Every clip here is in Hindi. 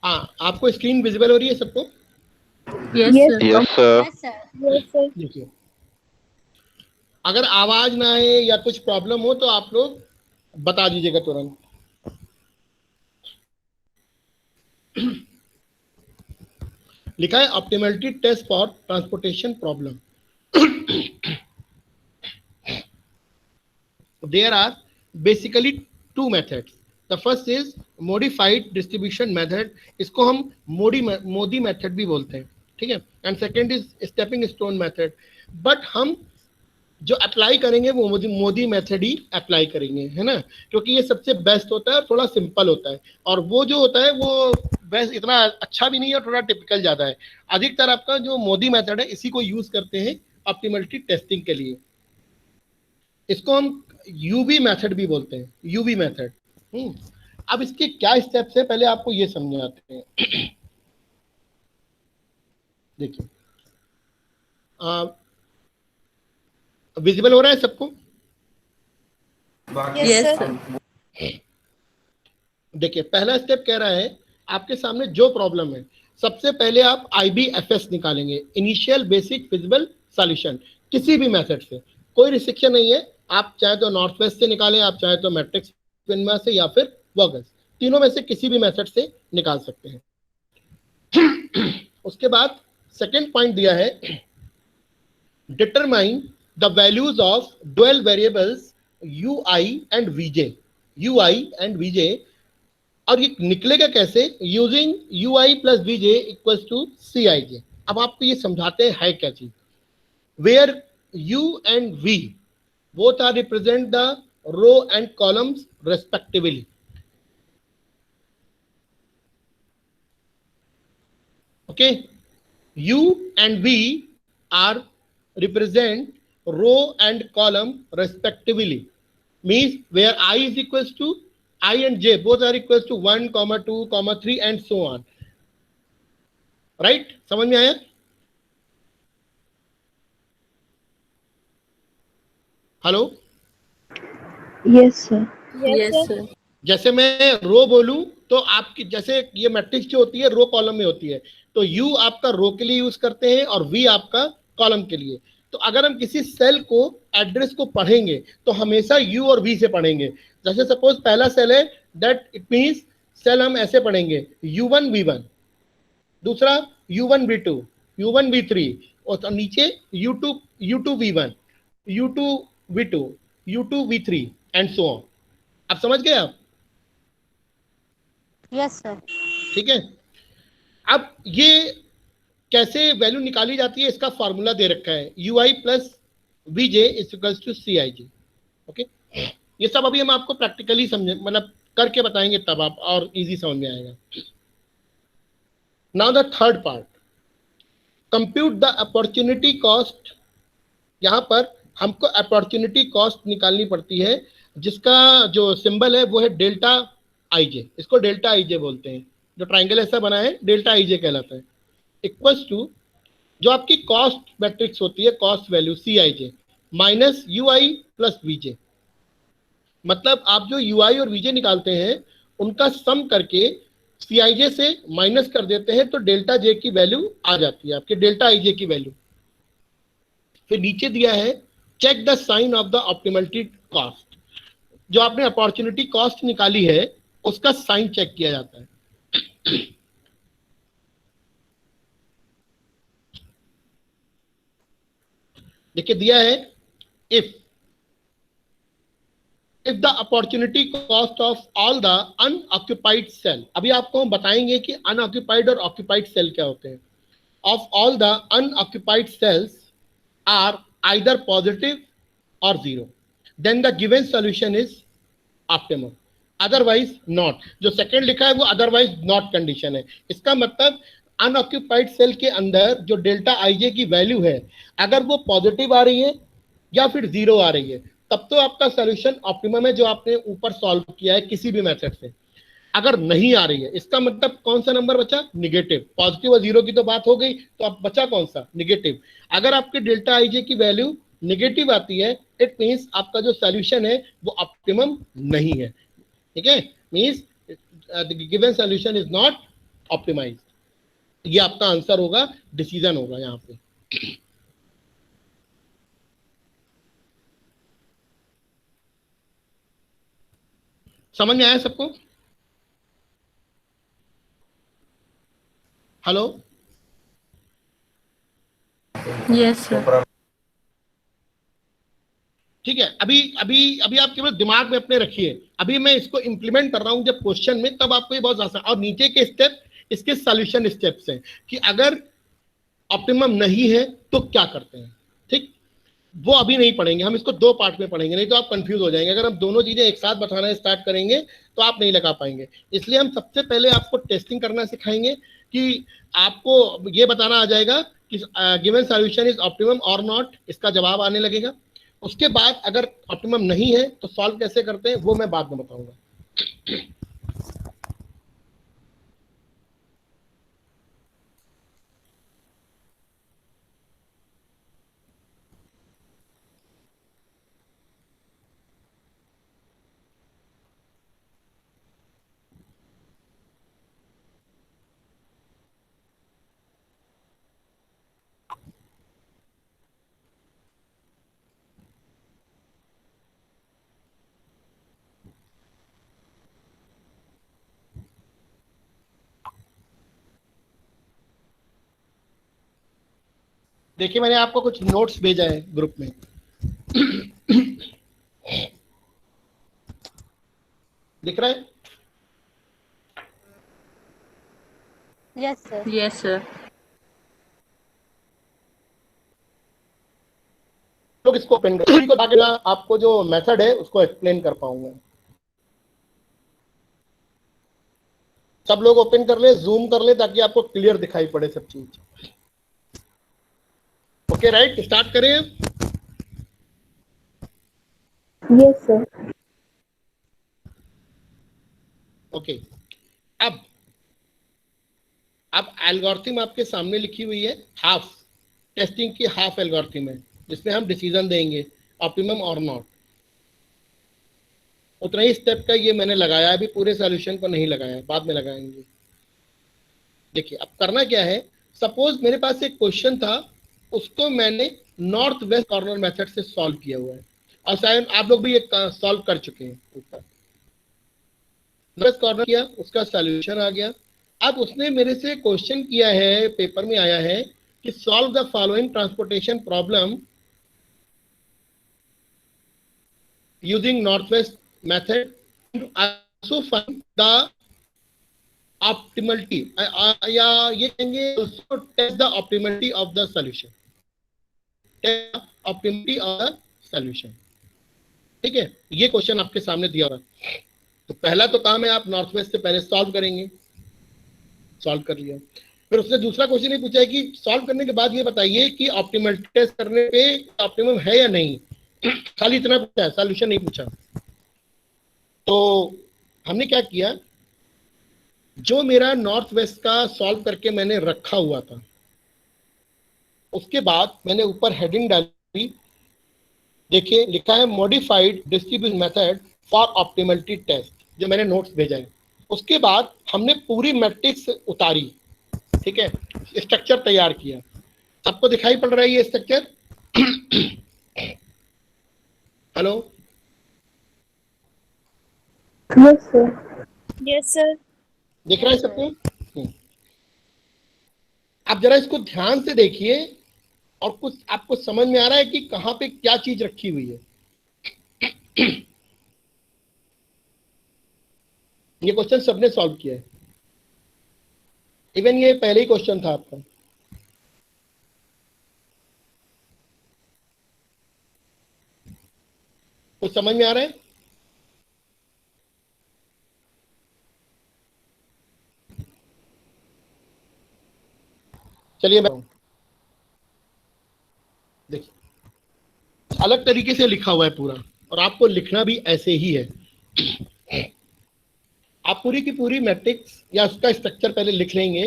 हाँ, आपको स्क्रीन विजिबल हो रही है सबको? Yes sir. Yes sir. देखिए, अगर आवाज ना आए या कुछ प्रॉब्लम हो तो आप लोग बता दीजिएगा तुरंत। लिखा है optimality test for transportation problem. There are basically two methods. The first is modified distribution method. इसको हम मोदी मेथड भी बोलते हैं, ठीक है। And second is stepping stone method. But हम जो अप्लाई करेंगे वो मोदी मेथड ही अप्लाई करेंगे, है ना, क्योंकि ये सबसे बेस्ट होता है, थोड़ा सिंपल होता है। और वो जो होता है वो बेस्ट इतना अच्छा भी नहीं है, थोड़ा टिपिकल ज़्यादा है। अधिकतर आपका जो मोदी मेथड है इसी को यूज करते हैं ऑप्टिमलिटी टेस्टिंग के लिए। इसको हम यूवी मेथड भी बोलते हैं, यूवी मेथड। अब इसके क्या स्टेप्स है पहले आपको ये समझाते हैं। देखिए, विजिबल हो रहा है सबको? Yes sir. देखिए, पहला स्टेप कह रहा है आपके सामने जो प्रॉब्लम है, सबसे पहले आप IBFS निकालेंगे, इनिशियल बेसिक फिजिबल सॉल्यूशन। किसी भी मेथड से कोई रिस्ट्रिक्शन नहीं है, आप चाहे तो नॉर्थ वेस्ट से निकालें, आप चाहे तो मैट्रिक्स विनमा से या फिर वर्गस, तीनों में से किसी भी मेथड से निकाल सकते हैं। उसके बाद सेकेंड पॉइंट दिया है, determine the values of dual variables UI and VJ। UI and VJ, और ये निकलेगा कैसे? Using UI plus VJ equals to CIJ। अब आपको ये समझाते हैं है क्या चीज। Where U and V both are represent the row and columns respectively. Okay, U and V are represent row and column respectively, means where I is equals to I and J both are equals to 1, 2, 3 and so on. Right? समझ में आया? Hello? Yes sir. Yes sir. जैसे मैं रो बोलूं तो आपकी, जैसे ये मैट्रिक्स जो होती है रो कॉलम में होती है, तो U आपका रो के लिए यूज करते हैं और V आपका कॉलम के लिए। तो अगर हम किसी सेल को एड्रेस को पढ़ेंगे तो हमेशा U और V से पढ़ेंगे। जैसे सपोज पहला सेल है, दैट इट मींस सेल हम ऐसे पढ़ेंगे U1 V1, दूसरा U1 V2, U1 V3, और नीचे U2 V1, U2 V2, U2 V3 and so on. अब समझ गए आप? Yes sir. ठीक है। अब ये कैसे वैल्यू निकाली जाती है, इसका फॉर्मूला दे रखा है, UI plus VJ equals to CIJ। Okay, ये सब अभी हम आपको प्रैक्टिकली समझे, मतलब करके बताएंगे, तब आप और इजी समझ में आएगा। Now the third part, compute the opportunity cost. यहां पर हमको अपॉर्चुनिटी कॉस्ट निकालनी पड़ती है, जिसका जो सिंबल है वो है डेल्टा IJ। इसको डेल्टा IJ बोलते हैं, जो ट्राइंगल ऐसा बना है डेल्टा IJ कहलाता है। इक्वल्स टू जो आपकी कॉस्ट मैट्रिक्स होती है, cost value CIJ minus UI plus VJ। मतलब आप जो UI और VJ निकालते हैं उनका सम करके CIJ से माइनस कर देते हैं, तो डेल्टा J की वैल्यू आ जाती है, आपके डेल्टा IJ की वैल्यू। फिर नीचे दिया है, check the sign of the optimality cost. जो आपने अपॉर्चुनिटी कॉस्ट निकाली है उसका साइन चेक किया जाता है। देखिए दिया है, if the opportunity cost of all the unoccupied cell. अभी आपको हम बताएंगे कि अनऑक्यूपाइड और ऑक्यूपाइड सेल क्या होते हैं। Of all the unoccupied cells are either positive और 0, then the given solution is optimum, otherwise not. जो सेकंड लिखा है वो अदरवाइज नॉट कंडीशन है। इसका मतलब अनऑक्यूपाइड सेल के अंदर जो डेल्टा IJ की वैल्यू है, अगर वो पॉजिटिव आ रही है या फिर 0 आ रही है, तब तो आपका सॉल्यूशन ऑप्टिमम है, जो आपने ऊपर सॉल्व किया है किसी भी मेथड से। अगर नहीं आ रही है, इसका मतलब कौन सा नंबर बचा? निगेटिव। पॉजिटिव और 0 की तो बात हो गई, तो अब बचा कौन सा? निगेटिव। अगर आपके डेल्टा IJ की वैल्यू नेगेटिव आती है, इट मीन्स आपका जो सॉल्यूशन है वो ऑप्टिमम नहीं है। ठीक है, means given solution is not optimized. ये आपका आंसर होगा, डिसीजन होगा यहाँ पे। समझ में आया सबको? Hello, yes sir. ठीक है, अभी अभी अभी आप केवल दिमाग में अपने रखिए, अभी मैं इसको इंप्लीमेंट कर रहा हूं जब क्वेश्चन में, तब आपको ये बहुत आसान। और नीचे के स्टेप इसके सॉल्यूशन स्टेप्स हैं कि अगर ऑप्टिमम नहीं है तो क्या करते हैं। ठीक, वो अभी नहीं पढ़ेंगे, हम इसको दो पार्ट में पढ़ेंगे, नहीं तो आप कंफ्यूज हो जाएंगे। अगर हम दोनों चीजें एक साथ बताना स्टार्ट करेंगे तो आप नहीं लगा पाएंगे। इसलिए हम सबसे पहले आपको टेस्टिंग करना सिखाएंगे कि आपको ये बताना आ जाएगा कि गिवन सॉल्यूशन इज ऑप्टिमम और नॉट, इसका जवाब आने लगेगा। उसके बाद अगर ऑप्टिमम नहीं है तो सॉल्व कैसे करते हैं वो मैं बाद में बताऊंगा। देखिए, मैंने आपको कुछ नोट्स भेजा है ग्रुप में। दिख रहा है? Yes sir. Yes sir. लोग इसको ओपन करें को ताकि आपको जो मेथड है उसको एक्सप्लेन कर पाऊंगा। सब लोग ओपन कर ले, जूम कर ले, ताकि आपको क्लियर दिखाई पड़े सब चीज। ओके राइट, स्टार्ट करें। Yes sir. ओके, अब एल्गोरिथम आपके सामने लिखी हुई है, हाफ टेस्टिंग की हाफ एल्गोरिथम है, जिसमें हम डिसीजन देंगे ऑप्टिमम और नॉट। उतना ही स्टेप का ये मैंने लगाया, अभी पूरे सॉल्यूशन को नहीं लगाया, बाद में लगाएंगे। देखिए अब करना क्या है, सपोज मेरे पास एक क्वेश्चन था, उसको मैंने नॉर्थ वेस्ट कॉर्नर मेथड से सॉल्व किया हुआ है, और शायद आप लोग भी एक सॉल्व कर चुके हैं। ऊपर वेस्ट कॉर्नर किया, उसका सॉल्यूशन आ गया। अब उसने मेरे से क्वेश्चन किया है, पेपर में आया है कि solve the following transportation problem using north west method, also find the optimality, या ये कहेंगे also test the optimality of the solution, test the optimality of the solution। ठीक है, ये क्वेश्चन आपके सामने दिया हुआ है। तो पहला तो काम है आप नॉर्थ वेस्ट से पहले सॉल्व करेंगे, सॉल्व कर लिया। फिर उसने दूसरा क्वेश्चन ये पूछा है कि सॉल्व करने के बाद ये बताइए कि ऑप्टिमल टेस्ट करने पे ऑप्टिमम है या नहीं। खाली इतना पूछा है, सॉल्यूशन नहीं पूछा। तो हमने क्या किया, जो मेरा नॉर्थ वेस्ट का सॉल्व करके मैंने रखा हुआ था, उसके बाद मैंने ऊपर हेडिंग डाली, देखिए लिखा है modified distribution method for optimality test, जो मैंने नोट्स भेजा है। उसके बाद हमने पूरी मैट्रिक्स उतारी, ठीक है, स्ट्रक्चर तैयार किया। सबको दिखाई पड़ रहा है ये structure? Hello, yes sir. Yes sir. दिख रहा है सबको? आप जरा इसको ध्यान से देखिए, और कुछ आपको समझ में आ रहा है कि कहां पे क्या चीज रखी हुई है। ये क्वेश्चन सबने सॉल्व किया है, इवन ये पहले ही क्वेश्चन था आपका। कुछ समझ में आ रहा है? चलिए मैं देखिए, अलग तरीके से लिखा हुआ है पूरा, और आपको लिखना भी ऐसे ही है। आप पूरी की पूरी मैट्रिक्स या उसका स्ट्रक्चर पहले लिख लेंगे,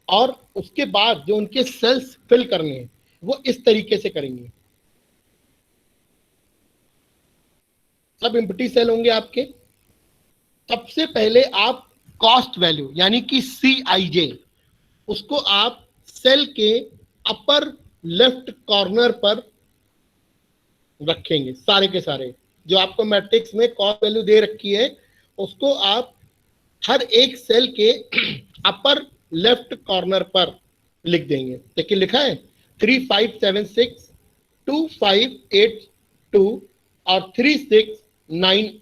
और उसके बाद जो उनके सेल्स फिल करने हैं वो इस तरीके से करेंगे। सब एम्प्टी सेल होंगे आपके। सबसे पहले आप कॉस्ट वैल्यू यानी कि CIJ, उसको आप सेल के अपर लेफ्ट कॉर्नर पर रखेंगे। सारे के सारे जो आपको मैट्रिक्स में कॉस्ट वैल्यू दे रखी है, उसको आप हर एक सेल के अपर लेफ्ट कॉर्नर पर लिख देंगे। देखिए लिखा है 3576, 2582 और 369,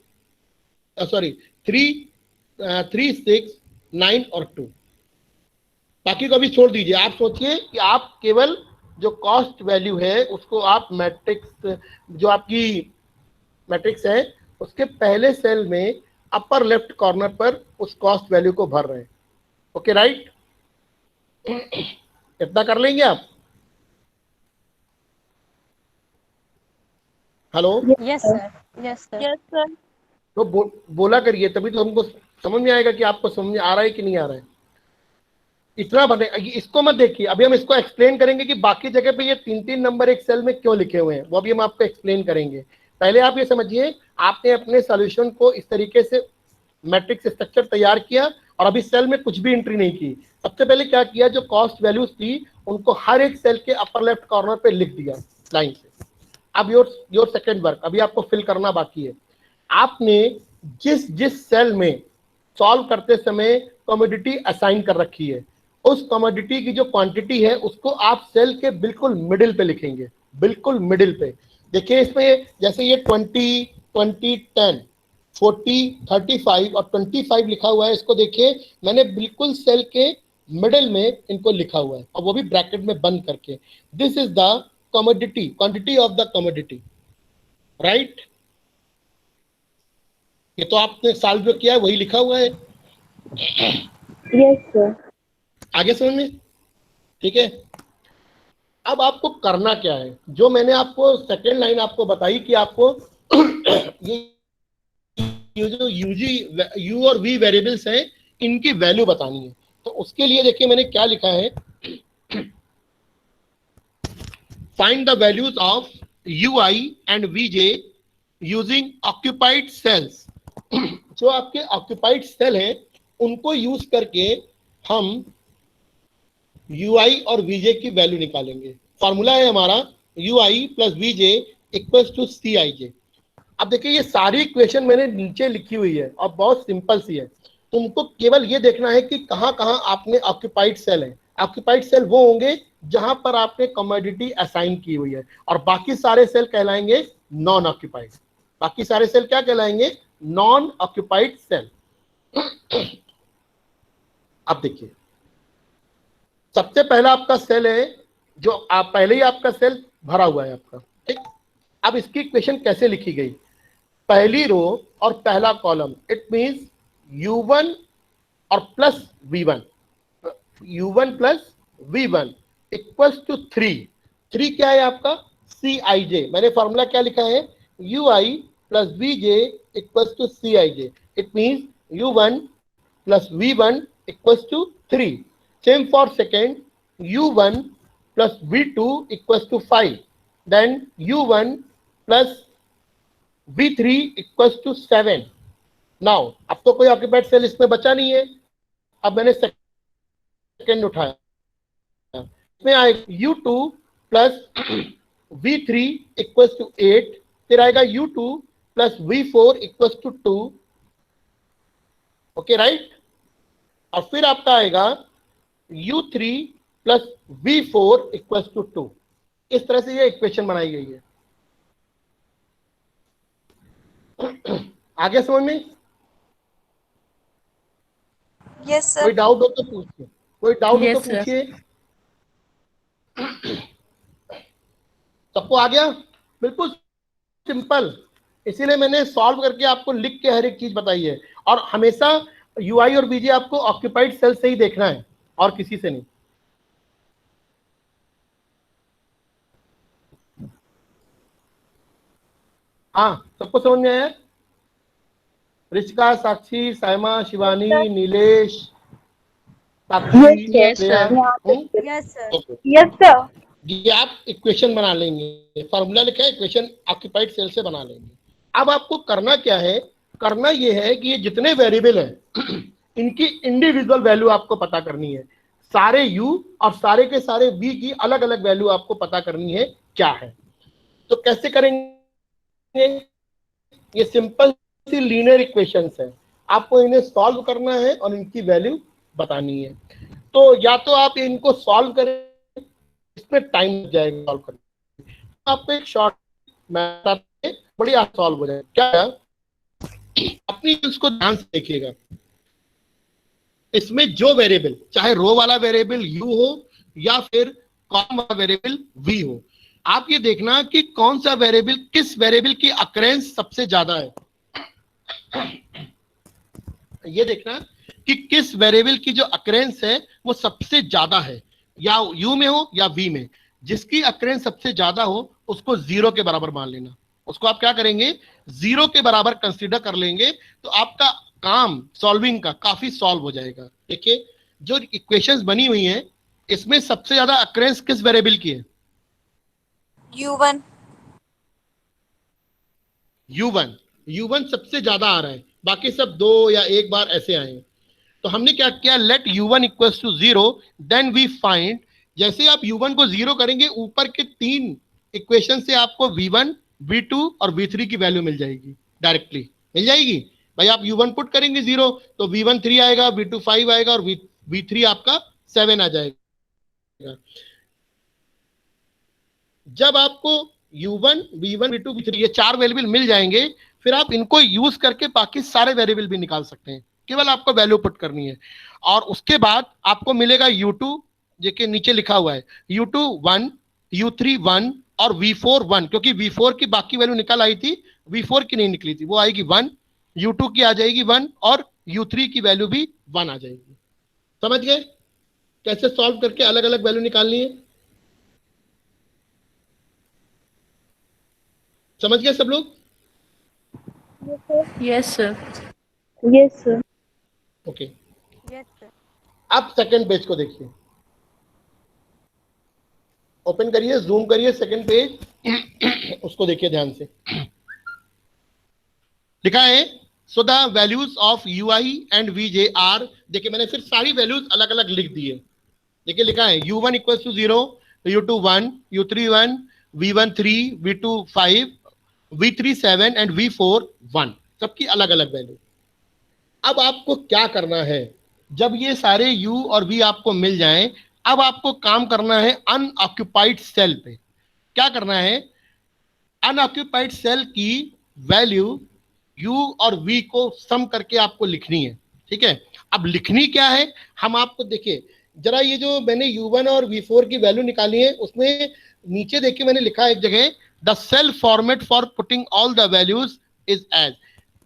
सॉरी 369 और 2। बाकी को अभी छोड़ दीजिए। आप सोचिए कि आप केवल जो कॉस्ट वैल्यू है उसको आप मैट्रिक्स, जो आपकी मैट्रिक्स है उसके पहले सेल में अपर लेफ्ट कॉर्नर पर उस कॉस्ट वैल्यू को भर रहे हैं। ओके राइट, इतना कर लेंगे आप? Hello? Yes sir, yes sir, yes sir. तो बोला करिए, तभी तो हमको समझ में आएगा कि आपको समझ में आ रहा है कि नहीं आ रहा है। इतना बने, इसको मत देखिए, अभी हम इसको एक्सप्लेन करेंगे कि बाकी जगह पे ये 3-3 नंबर एक सेल में क्यों लिखे हुए हैं, वो भी हम आपको एक्सप्लेन करेंगे। पहले आप ये समझिए, आपने अपने सॉल्यूशन को इस तरीके से मैट्रिक्स स्ट्रक्चर तैयार किया और अभी सेल में कुछ भी एंट्री नहीं की। सबसे पहले क्या किया, जो कॉस्ट वैल्यूज थी उनको हर एक सेल के अपर लेफ्ट कॉर्नर पे लिख दिया लाइन से। अब योर सेकेंड वर्क अभी आपको फिल करना बाकी है। आपने जिस जिस सेल में सॉल्व करते समय कमोडिटी असाइन कर रखी है, उस कमोडिटी की जो क्वांटिटी है उसको आप सेल के बिल्कुल मिडिल पे लिखेंगे, बिल्कुल मिडिल पे। देखिए इसमें जैसे ये 20, 20, 10, 40, 35 और 25 लिखा हुआ है, इसको देखिए मैंने बिल्कुल सेल के मिडिल में इनको लिखा हुआ है, और वो भी ब्रैकेट में बंद करके। This is the commodity, quantity of the commodity, right. ये तो आपने सॉल्व जो किया है वही लिखा हुआ है। Yes sir. आगे समझ में? ठीक है। अब आपको करना क्या है, जो मैंने आपको सेकेंड लाइन आपको बताई कि आपको ये जो यू और वी वेरिएबल्स हैं इनकी वैल्यू बतानी है। तो उसके लिए देखिए मैंने क्या लिखा है, find the values of UI and VJ using occupied cells. जो आपके ऑक्यूपाइड सेल है उनको यूज करके हम UI और VJ की वैल्यू निकालेंगे। फॉर्मूला है हमारा UI plus VJ equals to CIJ। अब देखिए ये सारी इक्वेशन मैंने नीचे लिखी हुई है और बहुत सिंपल सी है। तुमको केवल ये देखना है कि कहाँ कहाँ आपने ऑक्यूपाइड सेल है। ऑक्यूपाइड सेल वो होंगे जहां पर आपने कमोडिटी असाइन की हुई है, और बाकी सारे सेल कहलाएंगे नॉन ऑक्यूपाइड। बाकी सारे सेल क्या कहलाएंगे? Non occupied cell. अब देखिए सबसे पहला आपका सेल है जो आप पहले ही आपका सेल भरा हुआ है आपका, ठीक। अब इसकी इक्वेशन कैसे लिखी गई? पहली रो और पहला कॉलम, इट मींस U1 और plus V1, U1 plus V1 equals to 3 क्या है आपका? CIJ। मैंने फॉर्मूला क्या लिखा है? UI plus VJ equals to CIJ। It means U1 plus V1 equals to 3। Same for second, U1 plus V2 equals to 5। Then U1 plus V3 equals to 7। Now अब तो कोई ऑक्यूपाइड सेल इसमें बचा नहीं है। अब मैंने सेकेंड उठाया, इसमें आएगा U2 plus V3 equals to 8, फिर आएगा U2 plus V4 equals to 2। Okay right. और फिर आपका आएगा U3 plus V4 equals to 2। इस तरह से ये इक्वेशन बनाई गई है। आगे समझ में? Yes sir. कोई डाउट हो तो पूछिए, कोई डाउट हो तो पूछिए। सबको आ गया? बिल्कुल सिंपल, इसीलिए मैंने सॉल्व करके आपको लिख के हर एक चीज बताई है। और हमेशा UI और VJ आपको ऑक्यूपाइड सेल से ही देखना है और किसी से नहीं। हाँ, सबको समझ में आया? रिचिका, साक्षी, साइमा, शिवानी, नीलेश, साक्षी, यस सर। ये आप इक्वेशन बना लेंगे, फॉर्मूला लिखा है, इक्वेशन ऑक्यूपाइड सेल से बना लेंगे। अब आपको करना क्या है, करना ये है कि ये जितने वेरिएबल हैं इनकी इंडिविजुअल वैल्यू आपको पता करनी है। सारे u और सारे के सारे v की अलग अलग वैल्यू आपको पता करनी है क्या है। तो कैसे करेंगे, ये सिंपल सी लीनियर इक्वेशंस है, आपको इन्हें सॉल्व करना है और इनकी वैल्यू बतानी है। तो या तो आप इनको सॉल्व करें, इसमें टाइम लग जाएगा सॉल्व करने, आपको एक शॉर्ट मैथड बढ़िया सॉल्व हो जाएगा। क्या है, अपनी उसको ध्यान से देखिएगा, इसमें जो वेरिएबल, चाहे रो वाला वेरिएबल u हो या फिर कॉलम वाला वेरिएबल v हो, आप ये देखना कि कौन सा वेरिएबल, किस वेरिएबल की अक्रेंस सबसे ज्यादा है। ये देखना कि किस वेरिएबल की जो अक्रेंस है वो सबसे ज्यादा है, या u में हो या v में। जिसकी अक्रेंस सबसे ज्यादा हो उसको 0 के बराबर मान लेना। उसको आप क्या करेंगे, 0 के बराबर कंसीडर कर लेंगे, तो आपका काम सॉल्विंग का काफी सॉल्व हो जाएगा। देखिए जो इक्वेशंस बनी हुई हैं, इसमें सबसे ज्यादा अक्रेंस किस वेरिएबल की है? U1 U1 सबसे ज्यादा आ रहा है, बाकी सब 2 या 1 बार ऐसे आए हैं। तो हमने क्या किया, let u1 equals to 0, then we find, जैसे आप u1 को 0 करेंगे, ऊपर के 3 इक्वेशन से आपको v1, v2 और v3 की वैल्यू मिल जाएगी, डायरेक्टली मिल जाएगी। भाई आप u1 पुट करेंगे 0 तो v1 3 आएगा, v2 5 आएगा और v3 आपका 7 आ जाएगा। जब आपको u1, v1, v2, v3 ये 4 वेरिएबल मिल जाएंगे, फिर आप इनको यूज करके बाकी सारे वेरिएबल भी निकाल सकते हैं, केवल आपको वैल्यू पुट करनी है। और उसके बाद आपको मिलेगा u2, जो कि नीचे लिखा हुआ है, u2 1, u3 1 और v4 1, क्योंकि v4 की बाकी वैल्यू निकल आई थी, v4 की नहीं निकली थी, वो आएगी 1, u2 की आ जाएगी 1 और u3 की वैल्यू भी 1 आ जाएगी। समझ गए कैसे सॉल्व करके अलग अलग वैल्यू निकालनी है? समझ गए सब लोग? Yes sir. Yes sir. Okay, Yes sir. अब सेकंड पेज को देखिए, ओपन करिए, जूम करिए सेकंड पेज, उसको देखिए ध्यान से। लिखा है so the values of ui and vj are, देखिए मैंने फिर सारी वैल्यूज अलग अलग लिख दी है। देखिए लिखा है u1 equal to 0, u2 1, u3 1, v1 3, v2 5, v3 7 and v4 1, सबकी अलग अलग वैल्यू। अब आपको क्या करना है, जब ये सारे u और v आपको मिल जाएं, अब आपको काम करना है अनऑक्यूपाइड सेल पे। क्या करना है, अनऑक्यूपाइड सेल की वैल्यू u और v को सम करके आपको लिखनी है। ठीक है, अब लिखनी क्या है, हम आपको देखिए जरा, ये जो मैंने u1 और v4 की वैल्यू निकाली है, उसमें नीचे देखिए मैंने लिखा है एक जगह, the cell format for putting all the values is as.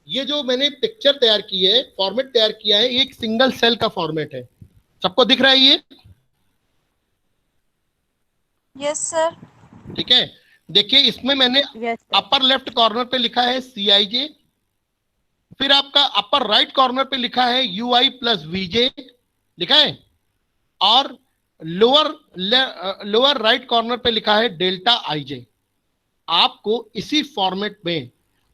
ये जो मैंने पिक्चर तैयार की है, फॉर्मेट तैयार किया है, ये एक सिंगल सेल का फॉर्मेट है। सबको दिख रहा है ये? Yes sir. ठीक है, देखिए इसमें मैंने Yes sir. Upper left corner पे लिखा है Cij, फिर आपका अपर राइट कॉर्नर पे लिखा है ui प्लस vj लिखा है, और लोअर राइट कॉर्नर पे लिखा है डेल्टा ij। आपको इसी फॉर्मेट में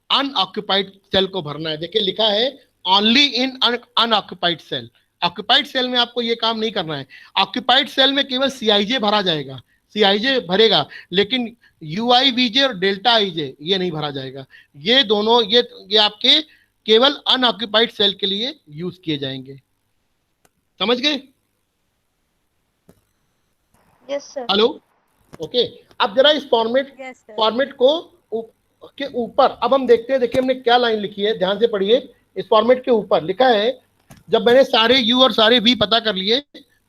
अनऑक्यूपाइड सेल को भरना है। देखिए लिखा है only in unoccupied cell. Occupied cell में आपको ये काम नहीं करना है। ऑक्यूपाइड सेल में केवल Cij भरा जाएगा, Cij भरेगा, लेकिन ui vj और डेल्टा ij ये नहीं भरा जाएगा। ये दोनों ये आपके केवल अनऑक्यूपाइड सेल के लिए यूज किए जाएंगे। समझ गए? Yes sir. Hello, okay. अब जरा इस Yes sir. फॉर्मेट को के ऊपर अब हम देखते हैं। देखिए हमने क्या लाइन लिखी है, ध्यान से पढ़िए। इस फॉर्मेट के ऊपर लिखा है, जब मैंने सारे u और सारे v पता कर लिए,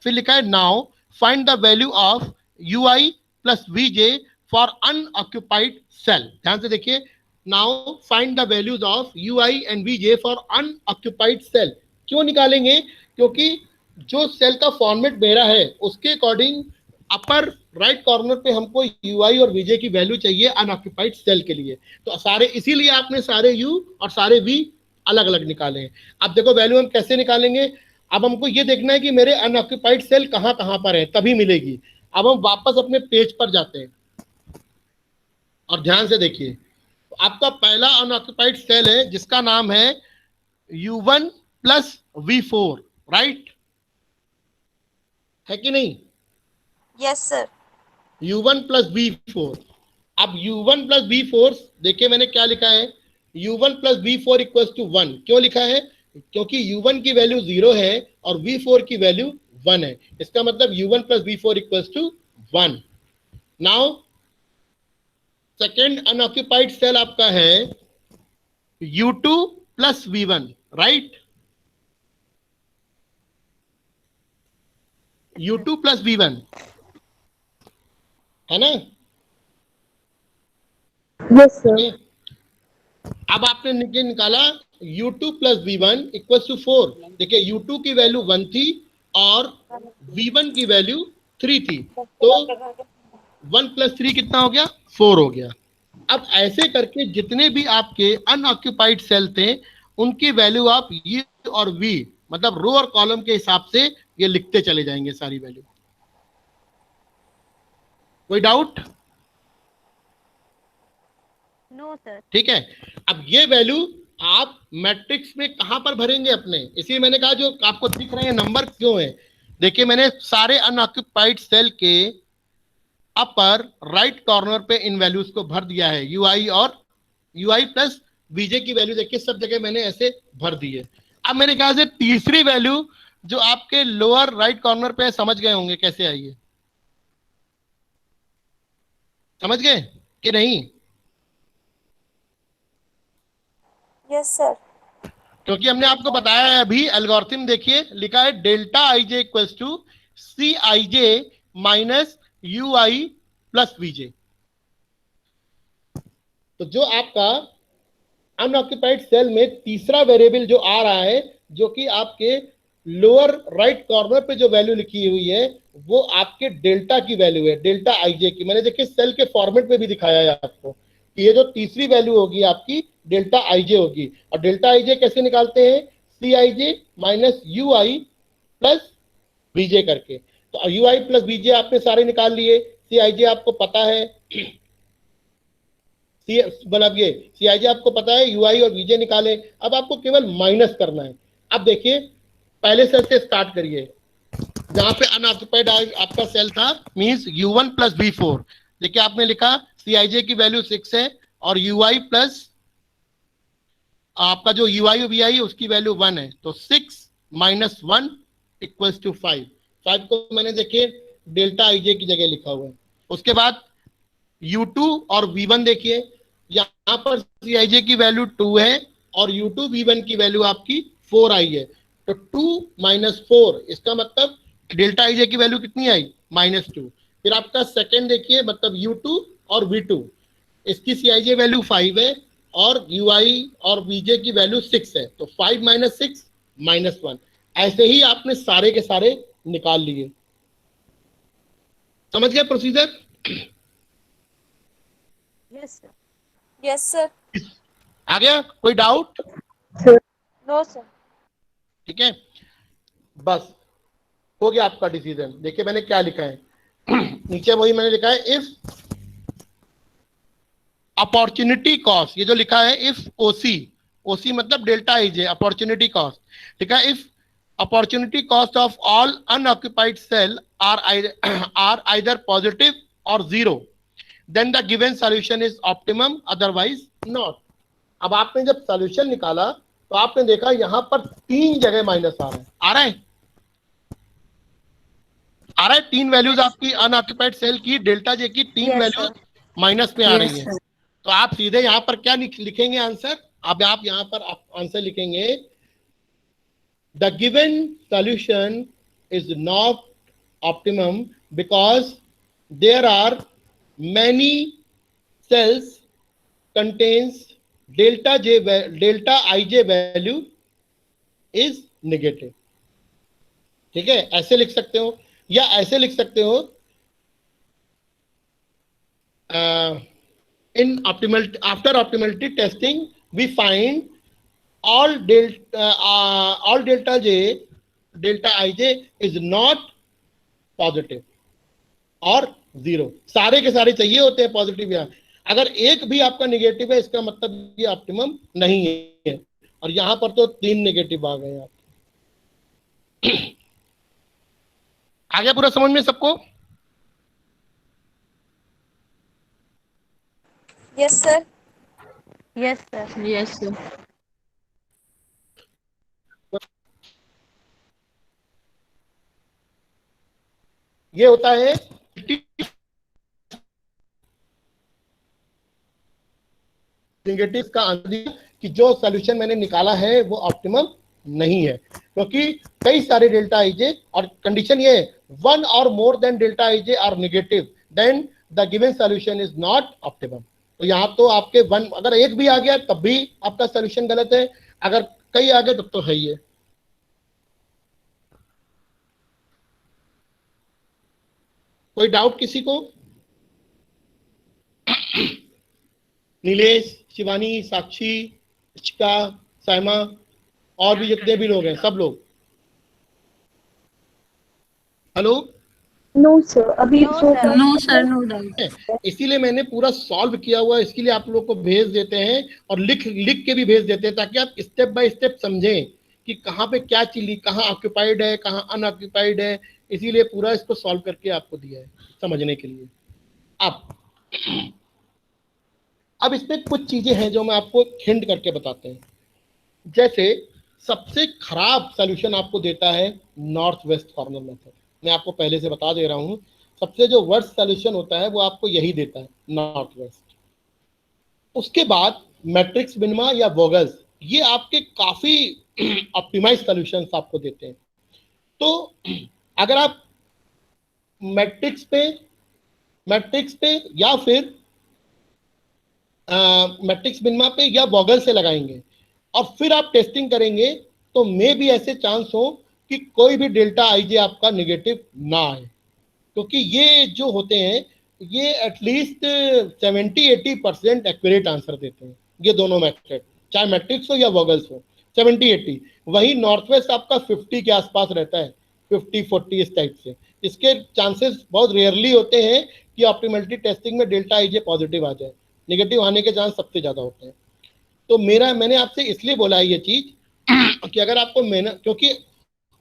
फिर लिखा है now find the value of ui plus vj for unoccupied cell. ध्यान से देखिए, now find the values of ui and vj for unoccupied cell. क्यों निकालेंगे? क्योंकि जो सेल का फॉर्मेट मेरा है उसके अकॉर्डिंग अपर राइट कॉर्नर पे हमको ui और vj की वैल्यू चाहिए अनऑक्यूपाइड सेल के लिए। तो सारे, इसीलिए आपने सारे u और सारे v अलग अलग निकाले हैं। अब देखो वैल्यू हम कैसे निकालेंगे। अब हमको ये देखना है कि मेरे अनऑक्यूपाइड सेल कहाँ कहाँ पर है, तभी मिलेगी। अब हम वापस अपने पेज पर जाते हैं और ध्यान से देखिए, आपका पहला अनऑक्युपाइड सेल है जिसका नाम है U1 प्लस V4, राइट है कि नहीं? Yes sir. U1 plus V4। अब U1 प्लस V4 देखिए मैंने क्या लिखा है, U1 plus V4 equals to 1। क्यों लिखा है? क्योंकि U1 की वैल्यू 0 है और V4 की वैल्यू 1 है। इसका मतलब U1 plus V4 equals to 1। Now second unoccupied cell आपका है U2 plus V1, right? U2 plus V1 है ना? Yes sir. अब आपने निकाला U2 plus V1 equal to 4। देखिए U2 की वैल्यू 1 थी और V1 की वैल्यू 3 थी, तो 1 प्लस 3 कितना हो गया? 4 हो गया। अब ऐसे करके जितने भी आपके अनऑक्युपाइड सेल थे उनकी वैल्यू आप ये और V मतलब रो और कॉलम के हिसाब से ये लिखते चले जाएंगे सारी वैल्यू। कोई डाउट? No sir. ठीक है। अब ये वैल्यू आप मैट्रिक्स में कहां पर भरेंगे अपने, इसीलिए मैंने कहा जो आपको दिख रहे हैं नंबर क्यों है। देखिए मैंने सारे अनऑक्युपाइड सेल के अपर राइट कॉर्नर पे इन वैल्यूज को भर दिया है, यूआई और यूआई प्लस वीजे की वैल्यू देखिए सब जगह मैंने ऐसे भर दी है। अब मेरे ख्याल से तीसरी वैल्यू जो आपके लोअर राइट कॉर्नर पे समझ गए होंगे कैसे आई है, समझ गए कि नहीं? Yes sir. क्योंकि हमने आपको बताया है अभी एल्गोरिथम देखिए लिखा है delta I J equals to C I J minus U I plus VJ. तो जो आपका अनऑक्युपाइड सेल में तीसरा वेरिएबल जो आ रहा है जो कि आपके लोअर राइट कॉर्नर पे जो वैल्यू लिखी हुई है वो आपके डेल्टा की वैल्यू है, डेल्टा आई जे की। मैंने देखिए सेल के फॉर्मेट में भी दिखाया है आपको कि ये जो तीसरी वैल्यू होगी आपकी डेल्टा आई जे होगी। और डेल्टा आई जे कैसे निकालते हैं? सी I J minus U I plus वीजे करके। तो यू आई प्लस वीजे आपने सारे निकाल लिए, सी आई जे आपको पता है, मतलब ये सी आई जे आपको पता है, यू आई और वीजे निकाले। अब आपको केवल माइनस करना है। अब देखिए पहले सेल से स्टार्ट करिए, जहां पे अनऑक्युपाइड आपका सेल था मींस U1 प्लस V4। देखिए आपने लिखा CIJ की वैल्यू 6 है और UI प्लस आपका जो UI और VI है उसकी वैल्यू 1 है, तो 6 माइनस 1 इक्वल्स टू 5। 5 को मैंने देखिए डेल्टा IJ की जगह लिखा हुआ है। उसके बाद U2 और V1 देखिए, यहां पर CIJ की वैल्यू 2 है और U2 V1 की वैल्यू आपकी 4 आई है, तो 2 माइनस 4 इसका मतलब डेल्टा आई जे की वैल्यू कितनी आई? -2। फिर आपका सेकेंड देखिए मतलब U2 और V2, इसकी CIJ वैल्यू 5 है और UI और VJ की वैल्यू 6 है, तो 5 माइनस 6 -1। ऐसे ही आपने सारे के सारे निकाल लिए। समझ गए procedure? Yes sir. Yes sir. आ गया? कोई डाउट? No sir. ठीक है, बस हो गया आपका डिसीजन। देखिए मैंने क्या लिखा है नीचे वही मैंने लिखा है, इफ अपॉर्चुनिटी कॉस्ट, ये जो लिखा है इफ ओसी, ओसी मतलब डेल्टा आईजे अपॉर्चुनिटी कॉस्ट, ठीक है। If opportunity cost of all unoccupied cell are either positive और zero, then the given solution is optimum, otherwise not. अब आपने जब सॉल्यूशन निकाला तो आपने देखा यहां पर 3 जगह माइनस आ रहे हैं, आ रहा है, आ रहा है। 3 वैल्यूज आपकी अनऑक्युपाइड सेल की डेल्टा जे की 3 यस वैल्यूज सर। माइनस में आ रही है। तो आप सीधे यहां पर क्या लिखेंगे आंसर? अब आप यहां पर आंसर लिखेंगे the given solution is not optimum because there are many cells contains delta I J value is negative. ठीक है, ऐसे लिख सकते हो या ऐसे लिख सकते हो in after optimality testing we find all delta j delta ij is not positive और जीरो। सारे के सारे चाहिए होते हैं पॉजिटिव यहाँ। अगर एक भी आपका नेगेटिव है इसका मतलब ये ऑप्टिमम नहीं है, और यहां पर तो 3 नेगेटिव आ गए आप। आ गया पूरा समझ में सबको? Yes sir. Yes sir. Yes sir. ये होता है नेगेटिव का आंसर कि जो सॉल्यूशन मैंने निकाला है वो ऑप्टिमम नहीं है, क्योंकि कई सारे डेल्टा आईजे, और कंडीशन ये है वन और more than delta IJ are negative then the given solution is not optimum. तो यहाँ तो आपके वन, अगर एक भी आ गया तब भी आपका सॉल्यूशन गलत है, अगर कई आ गए तब तो है ही है। कोई डाउट किसी को? नीलेश, शिवानी, साक्षी, इशिका, साइमा, और भी जितने भी लोग हैं सब लोग। हेलो? नो सर, अभी नो सर, नो डाउट। इसीलिए मैंने पूरा सॉल्व किया हुआ, इसके लिए आप लोग को भेज देते हैं और लिख लिख के भी भेज देते हैं, ताकि आप स्टेप बाय स्टेप समझें कि कहाँ पे क्या चीज, कहाँ ऑक्यूपाइड है, कहाँ अनऑक्यूपाइड है। इसीलिए पूरा इसको सॉल्व करके आपको दिया है समझने के लिए। अब इसमें कुछ चीजें हैं जो मैं आपको हिंट करके बताते हैं। जैसे सबसे खराब सॉल्यूशन आपको देता है नॉर्थ वेस्ट कॉर्नर मेथड। मैं आपको पहले से बता दे रहा हूं, सबसे जो वर्स्ट सॉल्यूशन होता है वो आपको यही देता है, नॉर्थ वेस्ट। उसके बाद मैट्रिक्स मिनिमा या वोगल्स, ये आपके काफी ऑप्टिमाइज सॉल्यूशंस आपको देते हैं। तो अगर आप मैट्रिक्स पे या फिर मैट्रिक्स मिनिमा पे या वोगल से लगाएंगे और फिर आप टेस्टिंग करेंगे, तो मे भी ऐसे चांस हो कि कोई भी डेल्टा आईजे आपका नेगेटिव ना आए, क्योंकि ये जो होते हैं ये एटलीस्ट 70-80% एक्यूरेट आंसर देते हैं, ये दोनों मेथड, चाहे मैट्रिक्स हो या वोगल्स हो, 70-80। वही नॉर्थ वेस्ट आपका 50 के आसपास रहता है, 50-40 इस टाइप से। इसके चांसेस बहुत रेयरली होते हैं कि ऑप्टिमलिटी टेस्टिंग में डेल्टा आईजे पॉजिटिव आ जाए, नेगेटिव आने के चांस सबसे ज्यादा होते हैं। तो मैंने आपसे इसलिए बोला है ये चीज कि अगर आपको मेहनत, क्योंकि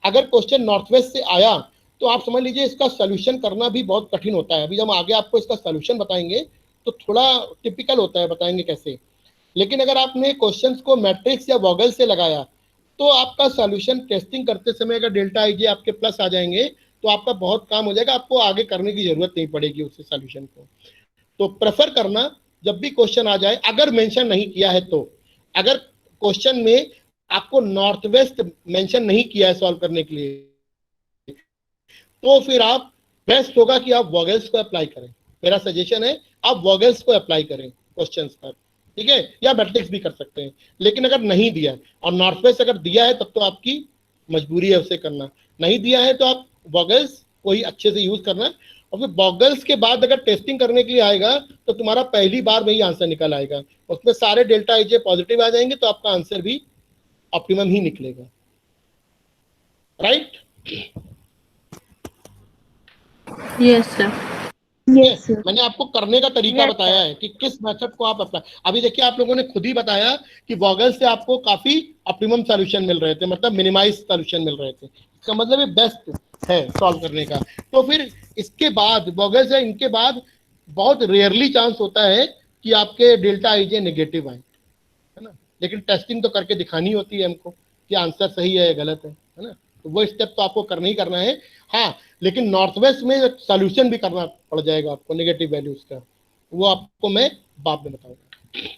अगर क्वेश्चन नॉर्थ वेस्ट से आया तो आप समझ लीजिए इसका सॉल्यूशन करना भी बहुत कठिन होता है। अभी हम आगे आपको इसका सॉल्यूशन बताएंगे तो थोड़ा टिपिकल होता है, बताएंगे कैसे। लेकिन अगर आपने क्वेश्चंस को मैट्रिक्स या वोगल से लगाया तो आपका सॉल्यूशन टेस्टिंग करते समय अगर डेल्टा आईजे आपके प्लस आ जाएंगे तो आपका बहुत काम हो जाएगा, आपको आगे करने की जरूरत नहीं पड़ेगी उस सॉल्यूशन को। तो प्रेफर करना जब भी क्वेश्चन आ जाए, अगर मेंशन नहीं किया है तो, अगर क्वेश्चन में आपको नॉर्थ वेस्ट मेंशन नहीं किया है सॉल्व करने के लिए, तो फिर आप बेस्ट होगा कि आप वोगल्स को अप्लाई करें। मेरा सजेशन है आप वोगल्स को अप्लाई करें क्वेश्चंस पर, ठीक है, या मैट्रिक्स भी कर सकते हैं। लेकिन अगर नहीं दिया है और नॉर्थ वेस्ट अगर दिया है तब तो आपकी मजबूरी है उसे करना, नहीं दिया है तो आप वोगल्स को ही अच्छे से यूज करना। और फिर वोगल्स के बाद अगर टेस्टिंग करने के लिए आएगा तो तुम्हारा पहली बार में ही आंसर निकल आएगा, उसमें सारे डेल्टा आईजे पॉजिटिव आ जाएंगे, तो आपका आंसर भी ऑप्टिमम ही निकलेगा। Right? Yes sir. Yes sir. मैंने आपको करने का तरीका बताया है कि किस मेथड को आप अप्लाई। अभी देखिए आप लोगों ने खुद ही बताया कि वोगल से आपको काफी ऑप्टिमम सॉल्यूशन मिल रहे थे, मतलब मिनिमाइज सॉल्यूशन मिल रहे थे, इसका मतलब ये बेस्ट है सॉल्व करने का। तो फिर इसके बाद वोगल से इनके बाद बहुत रेयरली चांस होता है कि आपके डेल्टा आईजे नेगेटिव आए, है ना। लेकिन टेस्टिंग तो करके दिखानी होती है हमको कि आंसर सही है या गलत है ना। तो वो स्टेप तो आपको करना ही करना है। हाँ, लेकिन नॉर्थ वेस्ट में सॉल्यूशन भी करना पड़ जाएगा आपको नेगेटिव वैल्यूज का, वो आपको मैं बाद में बताऊंगा।